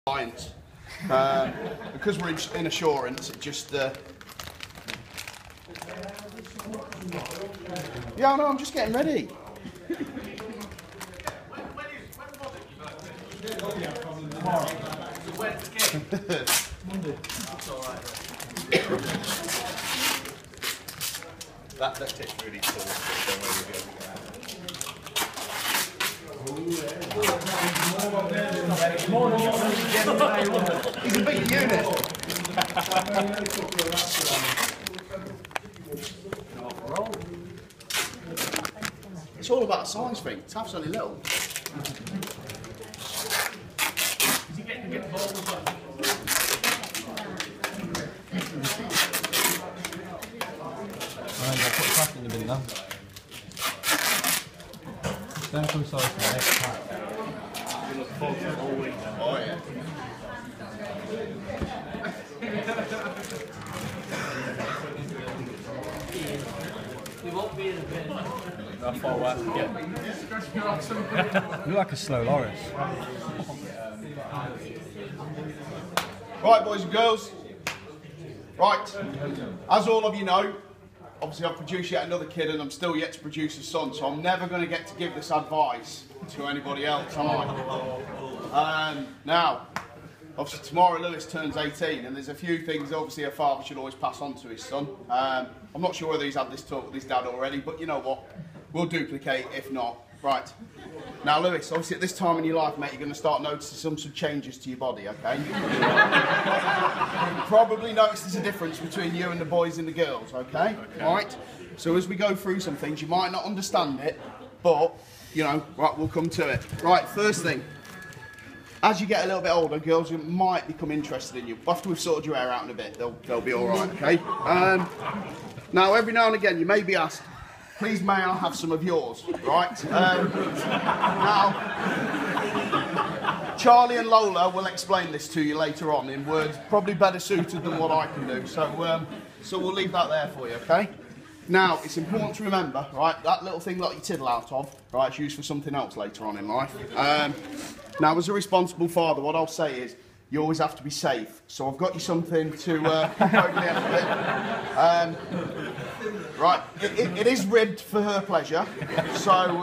clients. Because we're in assurance, it just... Yeah, I know, I'm just getting ready. That takes really cool. He's a big unit. It's all about a size thing. It's absolutely little. Alright, I'll put the pack in the bin now. Then come size for the next pack. Oh yeah. How far away to get? You look like a slow Loris. Right, boys and girls. Right, as all of you know, obviously I've produced yet another kid and I'm still yet to produce a son, so I'm never going to get to give this advice to anybody else, am I? Now, obviously tomorrow Lewis turns 18 and there's a few things obviously a father should always pass on to his son. I'm not sure whether he's had this talk with his dad already, but you know what, we'll duplicate if not. Right, now Lewis, obviously at this time in your life, mate, you're going to start noticing some changes to your body, okay? You probably notice there's a difference between you and the boys and the girls, okay? Right, so as we go through some things, you might not understand it, but, you know, right, we'll come to it. Right, first thing, as you get a little bit older, girls might become interested in you. After we've sorted your hair out in a bit, they'll be all right, okay? Now, every now and again, you may be asked, please may I have some of yours, right? Now, Charlie and Lola will explain this to you later on in words probably better suited than what I can do. So we'll leave that there for you, okay? Now, it's important to remember, right, that little thing that you tiddle out of, right, it's used for something else later on in life. Now, as a responsible father, what I'll say is, you always have to be safe. So I've got you something to keep over the end of it. Right, it is ribbed for her pleasure, so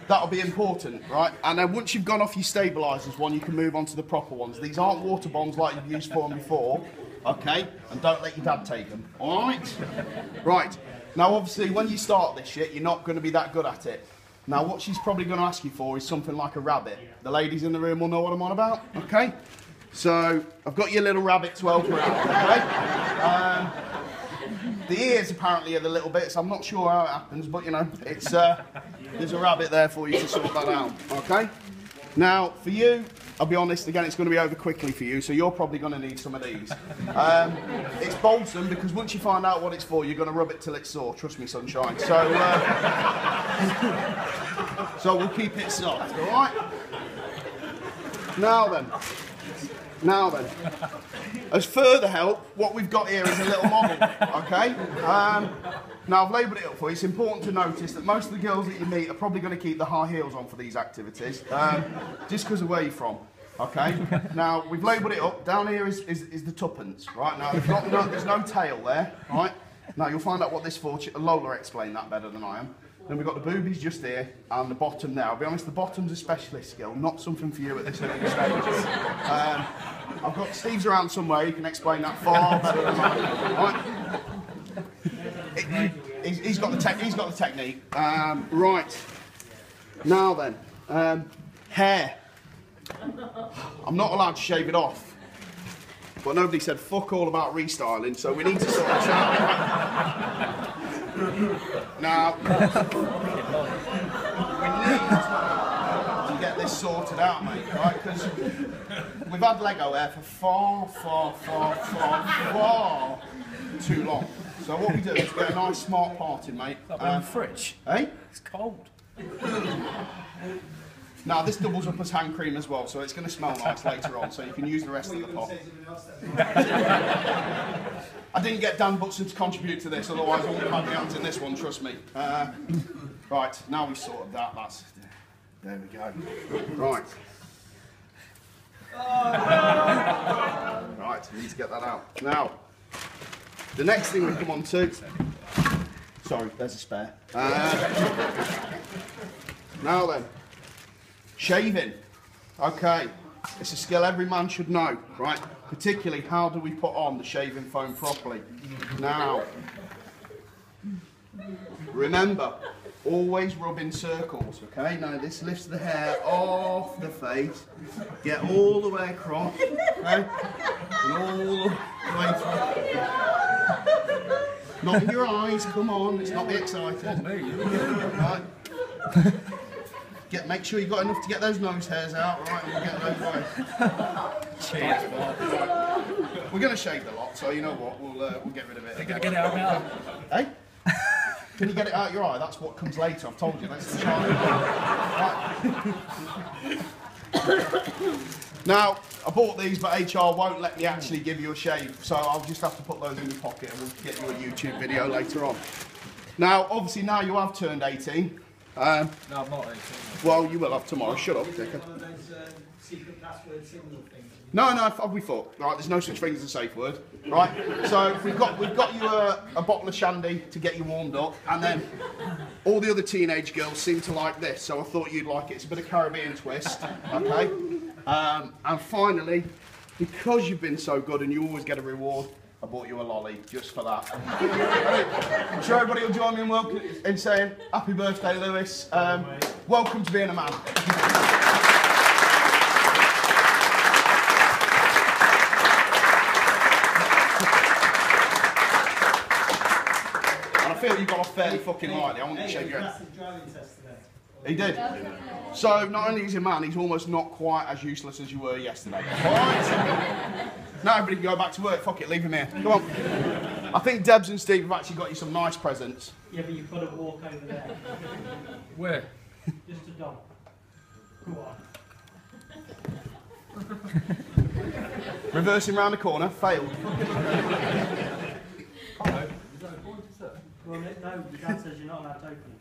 that'll be important, right? And then once you've gone off your stabilisers one, you can move on to the proper ones. These aren't water bombs like you've used for them before, okay? And don't let your dad take them, all right? Right, now obviously when you start this shit, you're not going to be that good at it. Now what she's probably going to ask you for is something like a rabbit. The ladies in the room will know what I'm on about, okay? So I've got your little rabbit to help her out, okay? The ears apparently are the little bits. I'm not sure how it happens, but you know, it's there's a rabbit there for you to sort that out, okay? Now, for you, I'll be honest, again, it's going to be over quickly for you, so you're probably going to need some of these. It's Balsam, because once you find out what it's for, you're going to rub it till it's sore. Trust me, sunshine. So, so we'll keep it soft, all right? Now then, as further help, what we've got here is a little model, okay? Now I've labelled it up for you. It's important to notice that most of the girls that you meet are probably going to keep the high heels on for these activities, just because of where you're from, okay? Now we've labelled it up. Down here is the tuppence, right? Now there's no tail there, right? Now you'll find out what this for. Lola explained that better than I am. Then we've got the boobies just here, and the bottom there. I'll be honest, the bottom's a specialist skill, not something for you at this early stage. I've got Steve's around somewhere, he can explain that far better than I. Right? He's got the technique. Right. Now then, hair. I'm not allowed to shave it off. But nobody said fuck all about restyling, so we need to sort this out. Now, we need to get this sorted out, mate, right? Because we've had Lego hair for far too long. So what we do is get a nice smart parting, mate. Fridge. Eh? It's cold. Now this doubles up as hand cream as well, so it's going to smell nice later on, so you can use the rest of the pot. I didn't get Dan Butson to contribute to this, otherwise I wouldn't have had my hands in this one, trust me. Right, now we've sorted that, there we go. Right. you to get that out. Now, the next thing we come on to, sorry, there's a spare. Now then, shaving. Okay, it's a skill every man should know, right? Particularly, how do we put on the shaving foam properly? Now, remember, always rub in circles, okay? Now this lifts the hair off the face, get all the way across, okay? And all the way through. Not in your eyes, come on, let's not be excited. Right. Make sure you've got enough to get those nose hairs out, right? And we'll get those right. Cheers. We're going to shave the lot, so you know what, we'll get rid of it. Are you going to get it out of my eye? Hey? Can you get it out of your eye? That's what comes later, I've told you. That's the challenge. Right. Now, I bought these, but HR won't let me actually give you a shave, so I'll just have to put those in your pocket and we'll get you a YouTube video later on. Now, obviously, now you have turned 18. No, I'm not 18. Well, you will have tomorrow. Shut up, dickhead. One of those secret password signal things. No, we thought. Right, there's no such thing as a safe word. Right. So we've got you a bottle of shandy to get you warmed up, and then all the other teenage girls seem to like this. So I thought you'd like it. It's a bit of Caribbean twist. Okay. And finally, because you've been so good and you always get a reward, I bought you a lolly just for that. I'm sure everybody will join me in saying happy birthday, Lewis. Welcome to being a man. And I feel you got off fairly fucking lightly. I want to shake your head. He did. So not only is he a man, he's almost not quite as useless as you were yesterday. Right. Now everybody can go back to work. Fuck it, leave him here. Come on. I think Debs and Steve have actually got you some nice presents. Yeah, but you've got to walk over there. Where? Just a dog. Go on. Reversing round the corner, failed. Well, no, your dad says you're not allowed to open it.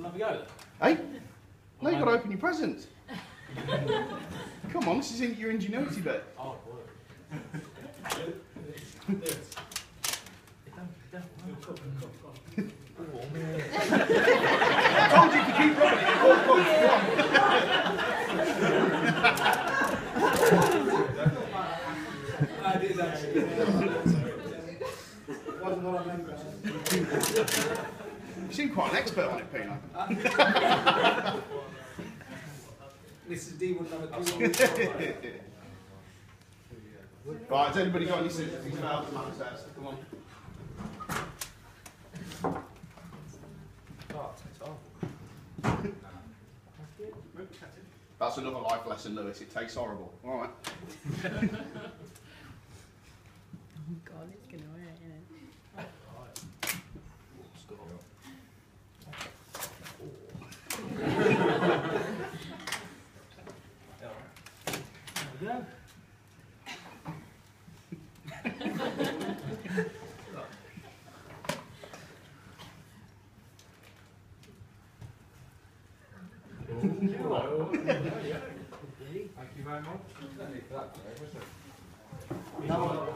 Let me go. Hey? No, you've got to open your presents. Come on, this is your ingenuity bit. Oh, boy. I told you to keep rubbing it. Come on. I did actually. You seem quite an expert on it, Pino. Mrs. D wouldn't have a clue. Right, has anybody got any scissors? He's failed, the man says. Come on. That's another life lesson, Lewis. It tastes horrible. All right. Oh God, it's gonna hurt, isn't it? There we go. Thank you very much.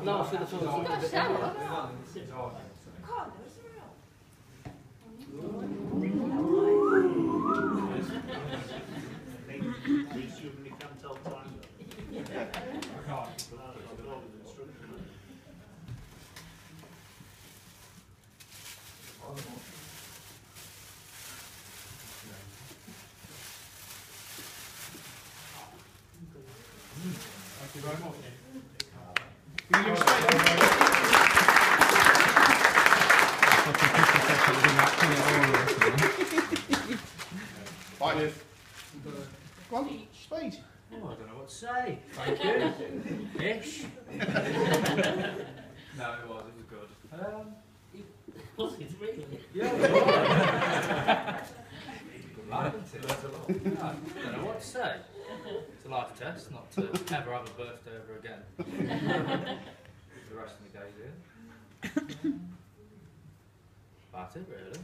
No, I should have thought Got a shower. Thank you very much. Right. Go on, speed. Oh, I don't know what to say. Thank you. Ish. No, it was good. Was it really? Yeah, it was. Good lad, isn't it? That's a lot. I don't know what to say. It's a a life test, not to ever have a birthday ever again. The rest of the days here. About it, really.